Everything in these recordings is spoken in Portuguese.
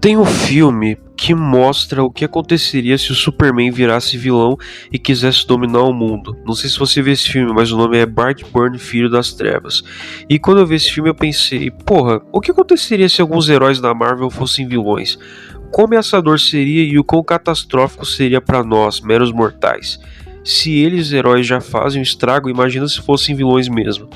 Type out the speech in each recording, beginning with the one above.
Tem um filme que mostra o que aconteceria se o Superman virasse vilão e quisesse dominar o mundo. Não sei se você viu esse filme, mas o nome é Brightburn, Filho das Trevas. E quando eu vi esse filme eu pensei, porra, o que aconteceria se alguns heróis da Marvel fossem vilões? Quão ameaçador seria e o quão catastrófico seria para nós, meros mortais? Se eles, heróis, já fazem um estrago, imagina se fossem vilões mesmo.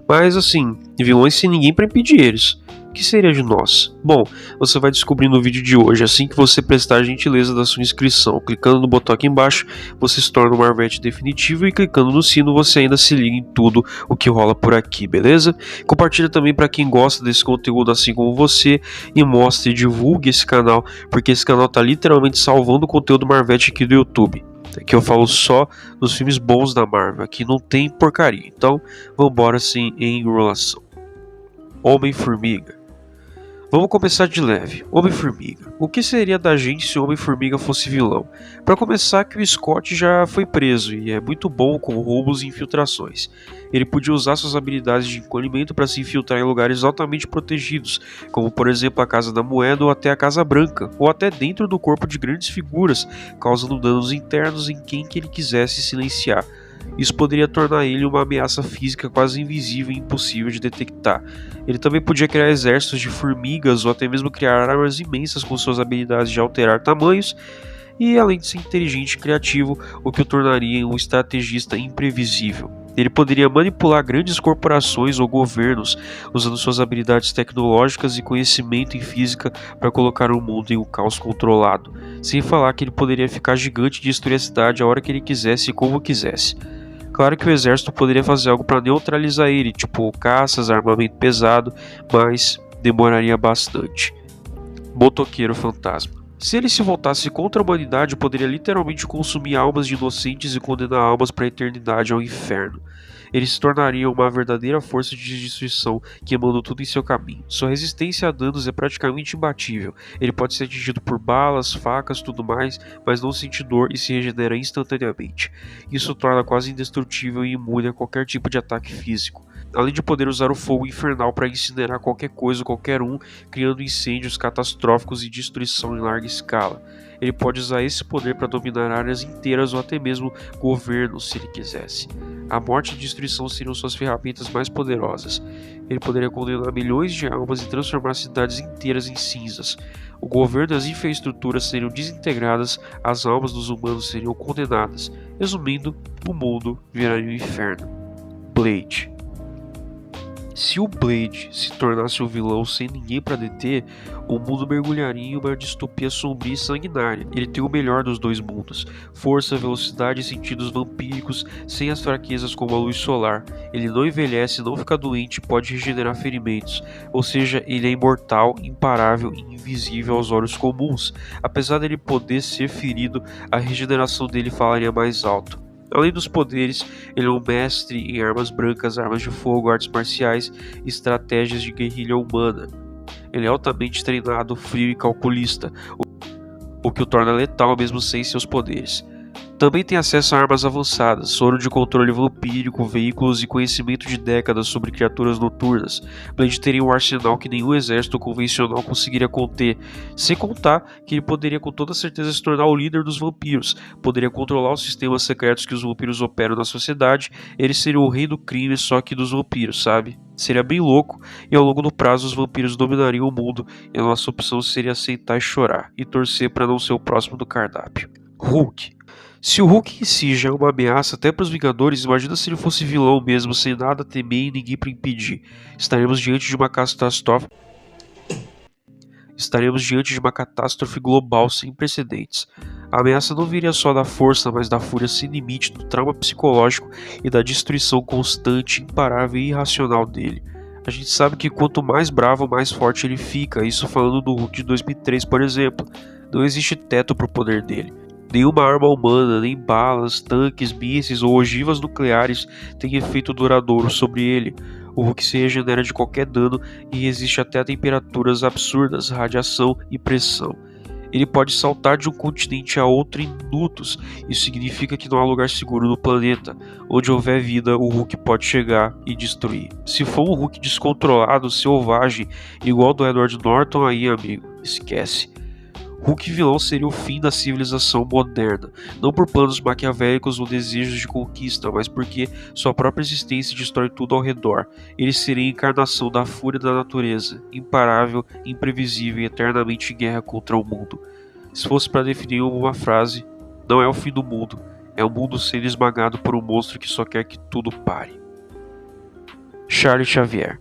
Mas assim, vilões sem ninguém para impedir eles. O que seria de nós? Bom, você vai descobrir no vídeo de hoje, assim que você prestar a gentileza da sua inscrição. Clicando no botão aqui embaixo, você se torna um Marvete definitivo e clicando no sino você ainda se liga em tudo o que rola por aqui, beleza? Compartilha também para quem gosta desse conteúdo assim como você e mostre e divulgue esse canal, porque esse canal tá literalmente salvando o conteúdo Marvete aqui do YouTube. Aqui eu falo só dos filmes bons da Marvel, aqui não tem porcaria. Então, vambora assim em enrolação. Homem-Formiga. Vamos começar de leve. Homem-Formiga. O que seria da gente se o Homem-Formiga fosse vilão? Para começar, que o Scott já foi preso e é muito bom com roubos e infiltrações. Ele podia usar suas habilidades de encolhimento para se infiltrar em lugares altamente protegidos, como por exemplo a Casa da Moeda ou até a Casa Branca, ou até dentro do corpo de grandes figuras, causando danos internos em quem que ele quisesse silenciar. Isso poderia tornar ele uma ameaça física quase invisível e impossível de detectar. Ele também podia criar exércitos de formigas ou até mesmo criar armas imensas com suas habilidades de alterar tamanhos, e além de ser inteligente e criativo, o que o tornaria um estrategista imprevisível. Ele poderia manipular grandes corporações ou governos usando suas habilidades tecnológicas e conhecimento em física para colocar o mundo em um caos controlado. Sem falar que ele poderia ficar gigante e destruir a cidade a hora que ele quisesse e como quisesse. Claro que o exército poderia fazer algo para neutralizar ele, tipo caças, armamento pesado, mas demoraria bastante. Motoqueiro fantasma. Se ele se voltasse contra a humanidade, poderia literalmente consumir almas de inocentes e condenar almas para a eternidade ao inferno. Ele se tornaria uma verdadeira força de destruição, queimando tudo em seu caminho. Sua resistência a danos é praticamente imbatível. Ele pode ser atingido por balas, facas, tudo mais, mas não sente dor e se regenera instantaneamente. Isso o torna quase indestrutível e imune a qualquer tipo de ataque físico. Além de poder usar o fogo infernal para incinerar qualquer coisa ou qualquer um, criando incêndios catastróficos e destruição em larga escala. Ele pode usar esse poder para dominar áreas inteiras ou até mesmo governos, se ele quisesse. A morte e a destruição seriam suas ferramentas mais poderosas. Ele poderia condenar milhões de almas e transformar cidades inteiras em cinzas. O governo e as infraestruturas seriam desintegradas, as almas dos humanos seriam condenadas. Resumindo, o mundo viraria um inferno. Blade. Se o Blade se tornasse um vilão sem ninguém para deter, o mundo mergulharia em uma distopia sombria e sanguinária. Ele tem o melhor dos dois mundos: força, velocidade e sentidos vampíricos, sem as fraquezas como a luz solar. Ele não envelhece, não fica doente e pode regenerar ferimentos. Ou seja, ele é imortal, imparável e invisível aos olhos comuns. Apesar dele poder ser ferido, a regeneração dele falaria mais alto. Além dos poderes, ele é um mestre em armas brancas, armas de fogo, artes marciais e estratégias de guerrilha humana. Ele é altamente treinado, frio e calculista, o que o torna letal mesmo sem seus poderes. Também tem acesso a armas avançadas, soro de controle vampírico, veículos e conhecimento de décadas sobre criaturas noturnas. Blade teria um arsenal que nenhum exército convencional conseguiria conter, sem contar que ele poderia com toda certeza se tornar o líder dos vampiros, poderia controlar os sistemas secretos que os vampiros operam na sociedade. Ele seria o rei do crime, só que dos vampiros, sabe? Seria bem louco, e ao longo do prazo os vampiros dominariam o mundo, e a nossa opção seria aceitar e chorar, e torcer para não ser o próximo do cardápio. Hulk. Se o Hulk em si já é uma ameaça até para os Vingadores, imagina se ele fosse vilão mesmo, sem nada a temer e ninguém para impedir. Estaremos diante de uma catástrofe global sem precedentes. A ameaça não viria só da força, mas da fúria sem limite, do trauma psicológico e da destruição constante, imparável e irracional dele. A gente sabe que quanto mais bravo, mais forte ele fica, isso falando do Hulk de 2003, por exemplo. Não existe teto para o poder dele. Nenhuma arma humana, nem balas, tanques, mísseis ou ogivas nucleares tem efeito duradouro sobre ele. O Hulk se regenera de qualquer dano e resiste até a temperaturas absurdas, radiação e pressão. Ele pode saltar de um continente a outro em minutos. Isso significa que não há lugar seguro no planeta. Onde houver vida, o Hulk pode chegar e destruir. Se for um Hulk descontrolado, selvagem, igual do Edward Norton, aí, amigo, Esquece. Hulk vilão seria o fim da civilização moderna, não por planos maquiavélicos ou desejos de conquista, mas porque sua própria existência destrói tudo ao redor. Ele seria a encarnação da fúria da natureza, imparável, imprevisível e eternamente em guerra contra o mundo. Se fosse para definir uma frase, não é o fim do mundo, é o mundo sendo esmagado por um monstro que só quer que tudo pare. Charles Xavier.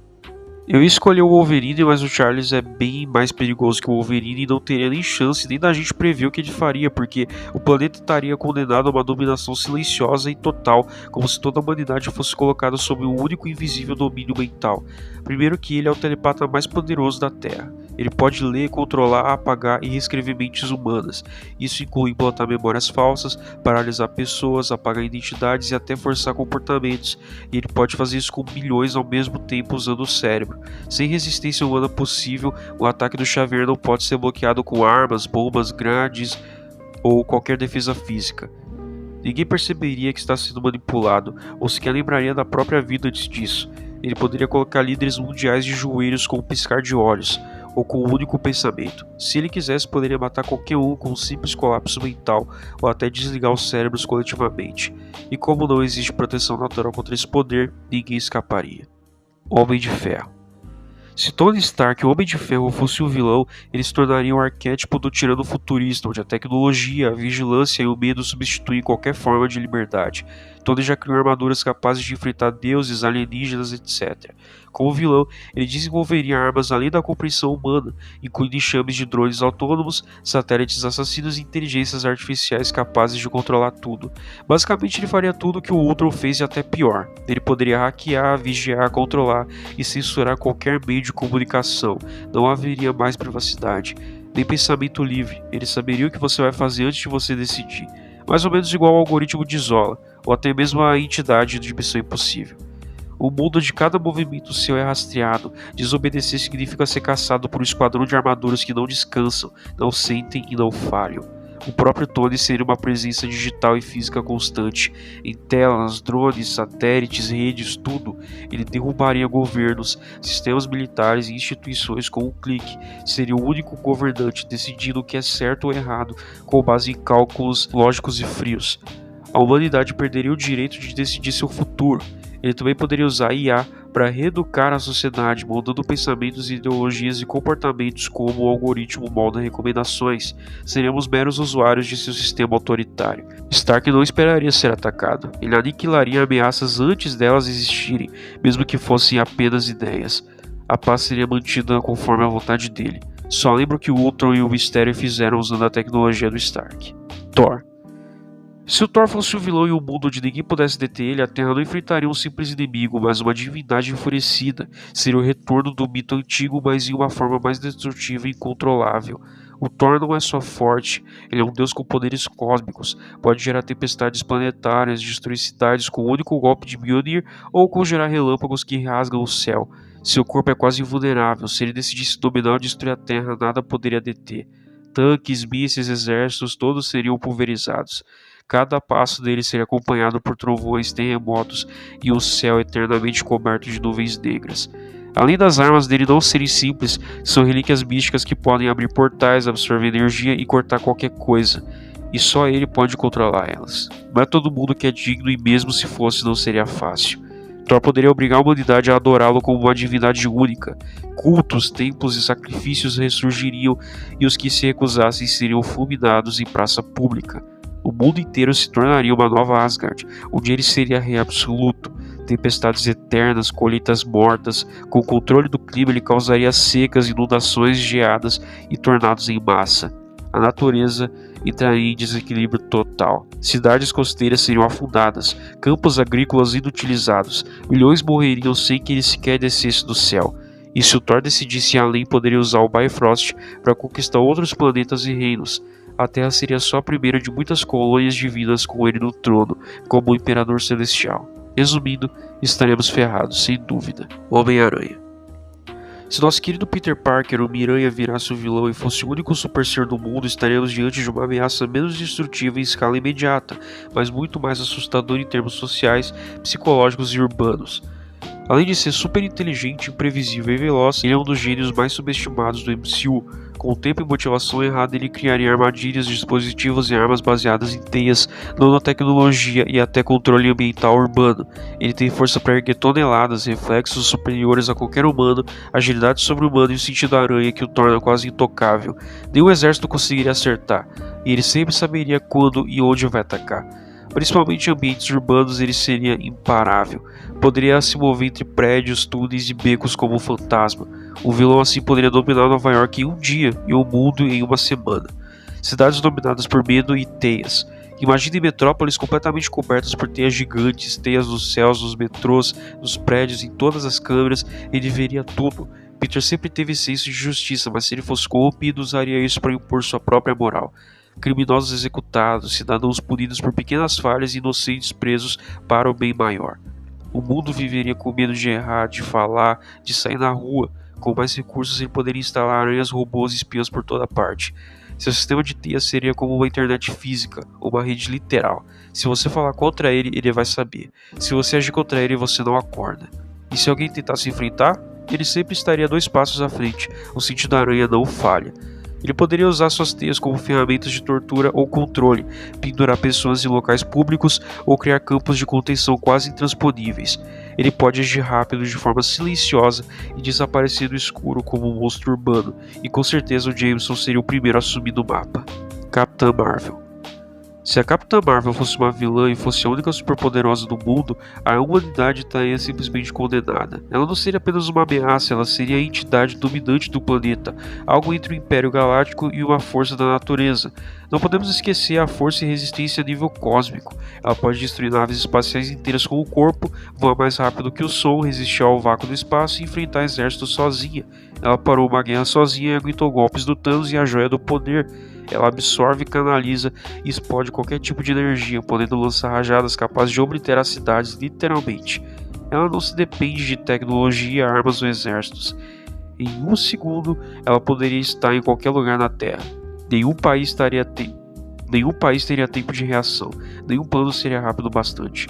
Eu escolhi o Wolverine, mas o Charles é bem mais perigoso que o Wolverine e não teria nem chance nem da gente prever o que ele faria, porque o planeta estaria condenado a uma dominação silenciosa e total, como se toda a humanidade fosse colocada sob um único e invisível domínio mental. Primeiro que ele é o telepata mais poderoso da Terra. Ele pode ler, controlar, apagar e reescrever mentes humanas. Isso inclui implantar memórias falsas, paralisar pessoas, apagar identidades e até forçar comportamentos. E ele pode fazer isso com milhões ao mesmo tempo usando o cérebro. Sem resistência humana possível, o ataque do Xavier não pode ser bloqueado com armas, bombas, grades ou qualquer defesa física. Ninguém perceberia que está sendo manipulado, ou sequer lembraria da própria vida antes disso. Ele poderia colocar líderes mundiais de joelhos com um piscar de olhos, ou com um único pensamento. Se ele quisesse, poderia matar qualquer um com um simples colapso mental, ou até desligar os cérebros coletivamente. E como não existe proteção natural contra esse poder, ninguém escaparia. Homem de Ferro. Se Tony Stark, o Homem de Ferro, fosse o vilão, ele se tornaria um arquétipo do tirano futurista, onde a tecnologia, a vigilância e o medo substituem qualquer forma de liberdade. Tony já criou armaduras capazes de enfrentar deuses, alienígenas, etc. Como vilão, ele desenvolveria armas além da compreensão humana, incluindo enxames de drones autônomos, satélites assassinos e inteligências artificiais capazes de controlar tudo. Basicamente, ele faria tudo o que o Ultron fez e até pior. Ele poderia hackear, vigiar, controlar e censurar qualquer meio de comunicação. Não haveria mais privacidade, nem pensamento livre. Ele saberia o que você vai fazer antes de você decidir. Mais ou menos igual ao algoritmo de Zola, ou até mesmo a entidade de Missão Impossível. O mundo de cada movimento seu é rastreado. Desobedecer significa ser caçado por um esquadrão de armaduras que não descansam, não sentem e não falham. O próprio Tony seria uma presença digital e física constante. Em telas, drones, satélites, redes, tudo. Ele derrubaria governos, sistemas militares e instituições com um clique. Seria o único governante decidindo o que é certo ou errado, com base em cálculos lógicos e frios. A humanidade perderia o direito de decidir seu futuro. Ele também poderia usar IA para reeducar a sociedade, moldando pensamentos, ideologias e comportamentos como o algoritmo molda recomendações. Seríamos meros usuários de seu sistema autoritário. Stark não esperaria ser atacado. Ele aniquilaria ameaças antes delas existirem, mesmo que fossem apenas ideias. A paz seria mantida conforme a vontade dele. Só lembro que o Ultron e o Mistério fizeram usando a tecnologia do Stark. Thor. Se o Thor fosse um vilão em um mundo onde ninguém pudesse deter ele, a Terra não enfrentaria um simples inimigo, mas uma divindade enfurecida. Seria o retorno do mito antigo, mas em uma forma mais destrutiva e incontrolável. O Thor não é só forte, ele é um deus com poderes cósmicos. Pode gerar tempestades planetárias, destruir cidades com um único golpe de Mjolnir ou conjurar relâmpagos que rasgam o céu. Seu corpo é quase invulnerável. Se ele decidisse dominar ou destruir a Terra, nada poderia deter. Tanques, mísseis, exércitos, todos seriam pulverizados. Cada passo dele seria acompanhado por trovões, terremotos e um céu eternamente coberto de nuvens negras. Além das armas dele não serem simples, são relíquias místicas que podem abrir portais, absorver energia e cortar qualquer coisa. E só ele pode controlar elas. Não é todo mundo que é digno e mesmo se fosse não seria fácil. Thor poderia obrigar a humanidade a adorá-lo como uma divindade única. Cultos, templos e sacrifícios ressurgiriam e os que se recusassem seriam fulminados em praça pública. O mundo inteiro se tornaria uma nova Asgard, onde ele seria rei absoluto. Tempestades eternas, colheitas mortas, com o controle do clima ele causaria secas, inundações, geadas e tornados em massa. A natureza entraria em desequilíbrio total. Cidades costeiras seriam afundadas, campos agrícolas inutilizados, milhões morreriam sem que ele sequer descesse do céu. E se o Thor decidisse ir além, poderia usar o Bifrost para conquistar outros planetas e reinos. A Terra seria só a primeira de muitas colônias divinas com ele no trono, como o Imperador Celestial. Resumindo, estaremos ferrados, sem dúvida. Homem-Aranha. Se nosso querido Peter Parker, o Miranha, virasse o vilão e fosse o único super ser do mundo, estaremos diante de uma ameaça menos destrutiva em escala imediata, mas muito mais assustadora em termos sociais, psicológicos e urbanos. Além de ser super inteligente, imprevisível e veloz, ele é um dos gênios mais subestimados do MCU, Com o tempo e motivação errada, ele criaria armadilhas, dispositivos e armas baseadas em teias, nanotecnologia e até controle ambiental urbano. Ele tem força para erguer toneladas, reflexos superiores a qualquer humano, agilidade sobre-humana e o sentido aranha que o torna quase intocável. Nenhum exército conseguiria acertar, e ele sempre saberia quando e onde vai atacar. Principalmente em ambientes urbanos, ele seria imparável. Poderia se mover entre prédios, túneis e becos como um fantasma. O vilão assim poderia dominar Nova York em um dia e o mundo em uma semana. Cidades dominadas por medo e teias. Imagine metrópoles completamente cobertas por teias gigantes, teias nos céus, nos metrôs, nos prédios, em todas as câmeras. Ele veria tudo. Peter sempre teve senso de justiça, mas se ele fosse corrompido, usaria isso para impor sua própria moral. Criminosos executados, cidadãos punidos por pequenas falhas e inocentes presos para o bem maior. O mundo viveria com medo de errar, de falar, de sair na rua. Com mais recursos, ele poderia instalar aranhas, robôs e espiões por toda parte. Seu sistema de teia seria como uma internet física, uma rede literal. Se você falar contra ele, ele vai saber. Se você agir contra ele, você não acorda. E se alguém tentar se enfrentar, ele sempre estaria 2 passos à frente. O sentido da aranha não falha. Ele poderia usar suas teias como ferramentas de tortura ou controle, pendurar pessoas em locais públicos ou criar campos de contenção quase intransponíveis. Ele pode agir rápido de forma silenciosa e desaparecer no escuro como um monstro urbano, e com certeza o Jameson seria o primeiro a sumir do mapa. Capitã Marvel. Se a Capitã Marvel fosse uma vilã e fosse a única superpoderosa do mundo, a humanidade estaria simplesmente condenada. Ela não seria apenas uma ameaça, ela seria a entidade dominante do planeta, algo entre o Império Galáctico e uma força da natureza. Não podemos esquecer a força e resistência a nível cósmico. Ela pode destruir naves espaciais inteiras com o corpo, voar mais rápido que o som, resistir ao vácuo do espaço e enfrentar exércitos sozinha. Ela parou uma guerra sozinha e aguentou golpes do Thanos e a Joia do Poder. Ela absorve, canaliza e explode qualquer tipo de energia, podendo lançar rajadas capazes de obliterar as cidades literalmente. Ela não se depende de tecnologia, armas ou exércitos. Em um segundo, ela poderia estar em qualquer lugar na Terra. Nenhum país teria tempo de reação. Nenhum plano seria rápido bastante.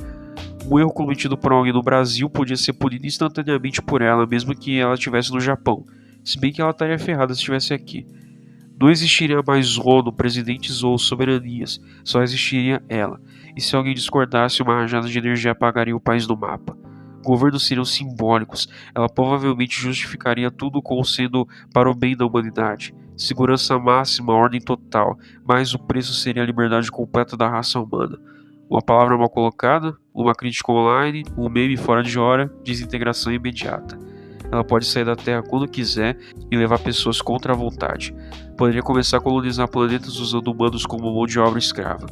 Um erro cometido por alguém no Brasil podia ser punido instantaneamente por ela, mesmo que ela estivesse no Japão. Se bem que ela estaria ferrada se estivesse aqui. Não existiria mais ONU, presidentes ou soberanias, só existiria ela. E se alguém discordasse, uma rajada de energia apagaria o país do mapa. Governos seriam simbólicos, ela provavelmente justificaria tudo como sendo para o bem da humanidade. Segurança máxima, ordem total, mas o preço seria a liberdade completa da raça humana. Uma palavra mal colocada, uma crítica online, um meme fora de hora, desintegração imediata. Ela pode sair da Terra quando quiser e levar pessoas contra a vontade. Poderia começar a colonizar planetas usando humanos como mão de obra escrava.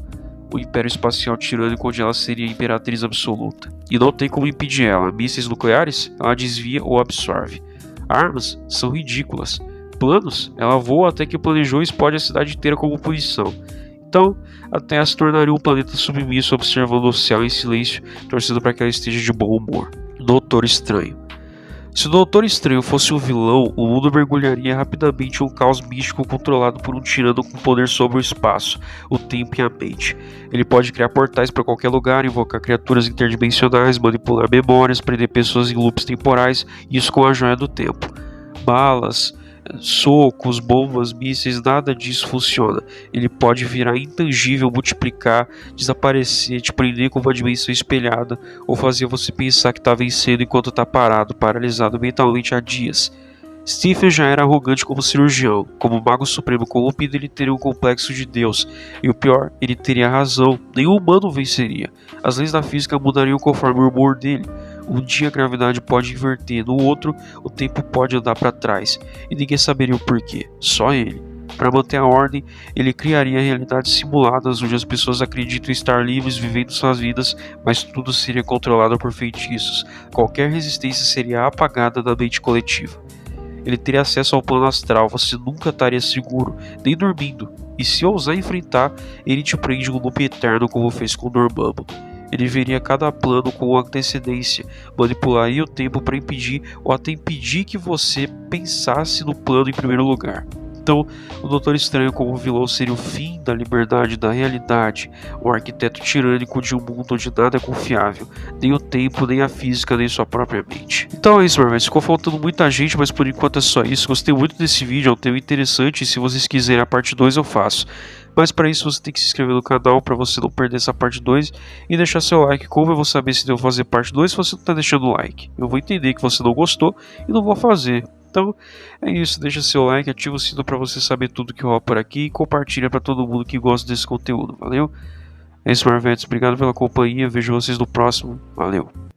O Império Espacial tirânico onde ela seria a imperatriz absoluta. E não tem como impedir ela. Mísseis nucleares, ela desvia ou absorve. Armas são ridículas. Planos, ela voa até que planejou e explode a cidade inteira como punição. Então, a Terra se tornaria um planeta submisso observando o céu em silêncio, torcendo para que ela esteja de bom humor. Doutor Estranho. Se o Doutor Estranho fosse um vilão, o mundo mergulharia rapidamente em um caos místico controlado por um tirano com poder sobre o espaço, o tempo e a mente. Ele pode criar portais para qualquer lugar, invocar criaturas interdimensionais, manipular memórias, prender pessoas em loops temporais, isso com a Joia do Tempo. Balas, socos, bombas, mísseis, nada disso funciona. Ele pode virar intangível, multiplicar, desaparecer, te prender com uma dimensão espelhada ou fazer você pensar que está vencendo enquanto está parado, paralisado mentalmente há dias. Stephen já era arrogante como cirurgião. Como mago supremo corrompido, ele teria um complexo de Deus. E o pior, ele teria razão. Nenhum humano venceria. As leis da física mudariam conforme o humor dele. Um dia a gravidade pode inverter, no outro o tempo pode andar para trás. E ninguém saberia o porquê, só ele. Para manter a ordem, ele criaria realidades simuladas onde as pessoas acreditam estar livres vivendo suas vidas, mas tudo seria controlado por feitiços. Qualquer resistência seria apagada da mente coletiva. Ele teria acesso ao plano astral, você nunca estaria seguro, nem dormindo. E se ousar enfrentar, ele te prende um loop eterno como fez com Dormammu. Ele veria cada plano com antecedência, manipularia o tempo para impedir ou até impedir que você pensasse no plano em primeiro lugar. Então, o Doutor Estranho como vilão seria o fim da liberdade da realidade, o arquiteto tirânico de um mundo onde nada é confiável, nem o tempo, nem a física, nem sua própria mente. Então é isso, Marvel. Ficou faltando muita gente, mas por enquanto é só isso. Gostei muito desse vídeo, é um tema interessante, e se vocês quiserem a parte 2 eu faço. Mas para isso você tem que se inscrever no canal para você não perder essa parte 2 e deixar seu like. Como eu vou saber se devo fazer parte 2 se você não está deixando o like? Eu vou entender que você não gostou e não vou fazer. Então é isso, deixa seu like, ativa o sino para você saber tudo que rola por aqui e compartilha para todo mundo que gosta desse conteúdo, valeu? É isso, Marvetes, obrigado pela companhia, vejo vocês no próximo, valeu!